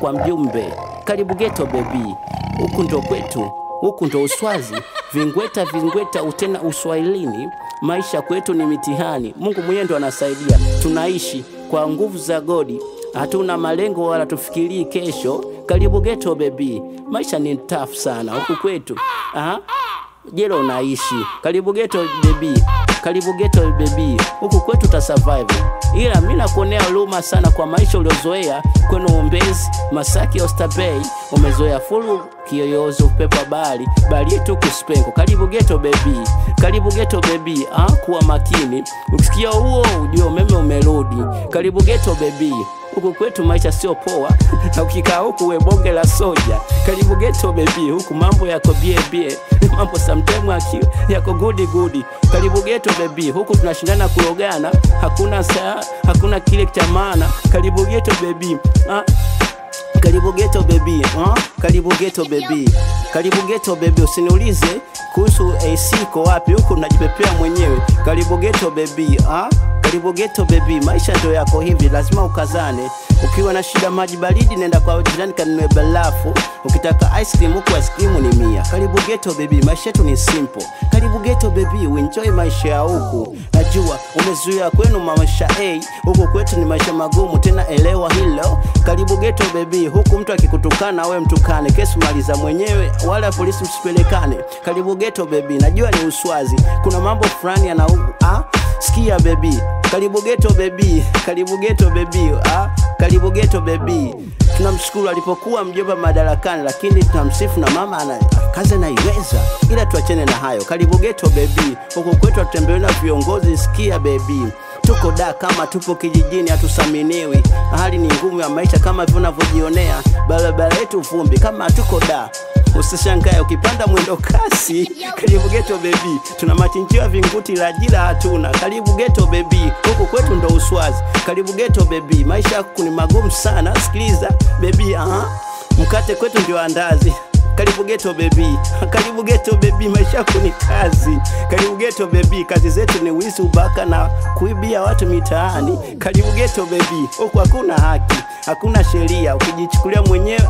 kwa mjumbe. Karibu ghetto baby, huku ndo kwetu, huku ndo Uswazi. Vingweta utena Uswahilini. Maisha kwetu ni mitihani, Mungu mwenyewe ndo anasaidia. Tunaishi kwa nguvu za godi, hatuna malengo wala tufikiri kesho. Karibu ghetto baby, maisha ni tough sana huku kwetu. Jelo unaishi. Karibu ghetto baby, karibu ghetto baby, huku kwetu uta survive. Ila mimi nakuonea huruma sana kwa maisha uliozoea kwenu Mbezi, Masaki, Oysterbay. Umezoea fulu kiyoyozo, upepo bali yetu kuspenko. Karibu ghetto baby, karibu ghetto baby, kuwa makini. Ukisikia huo ujue umeme umerudi. Karibu ghetto baby, huku kwetu maisha sio poa. Na ukikaa huku we bonge la soja. Karibu ghetto baby, huku mambo yako bie mambo sometimes yako goody. Karibu ghetto baby, huku tunashindana kurogana, hakuna kile cha maana. Karibu ghetto baby, karibu ghetto baby, karibu ghetto baby, karibu ghetto baby. Usiniulize kuhusu AC ko wapi, huku unajipepea mwenyewe. Karibu ghetto baby, karibu ghetto baby, maisha ndio yako hivi, lazima ukazane. Ukiwa na shida maji baridi nenda kwa jirani kanunue barafu. Ukitaka ice cream huku ice cream ni 100. Karibu ghetto baby, maisha yetu ni simple. Karibu ghetto baby, enjoy maisha ya huku. Najua umezuia kwenu maisha huku kwetu ni maisha magumu, tena elewa hilo. Karibu ghetto baby, huku mtu akikutukana wewe mtukane, kesi maliza mwenyewe, wala polisi msipelekane. Karibu ghetto baby, najua ni Uswazi, kuna mambo fulani yana sikia baby. Karibu ghetto baby, karibu ghetto baby, karibu ghetto baby. Tunamshukuru alipokuwa mjomba madarakani, lakini tunamsifu na mama kazi anaiweza. Ila tuachane na hayo. Karibu ghetto baby, huko kwetu tutembea na viongozi. Sikia baby, tuko da kama tupo kijijini, hatusaminiwi. Hali ni ngumu ya maisha kama vile unavyojionea. Barabara yetu vumbi kama tuko da. Usishangae ukipanda mwendo kasi. Karibu ghetto baby, tuna machinjio vinguti la ajira hatuna. Karibu ghetto baby, huku kwetu ndo Uswazi. Karibu ghetto baby, maisha yako ni magumu sana. Sikiliza baby, mkate kwetu ndio andazi. Karibu ghetto baby, karibu ghetto baby, maisha yako ni kazi. Karibu ghetto baby, kazi zetu ni wizi, ubaka na kuibia watu mitaani. Karibu ghetto baby, huku hakuna haki, hakuna sheria, ukijichukulia mwenyewe.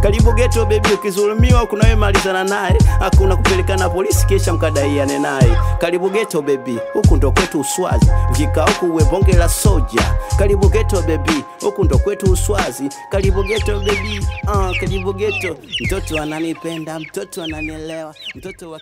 Karibu ghetto baby, ukizulumiwa kuna wewe malizana naye, hakuna kupelekana polisi kesha mkadaiane naye. Karibu ghetto baby, huku ndo kwetu Uswazi. Ukikaa huku uwe bonge la soja. Karibu ghetto baby, huku ndo kwetu Uswazi. Karibu ghetto baby, karibu ghetto. Mtoto ananipenda, mtoto ananielewa, mtoto wa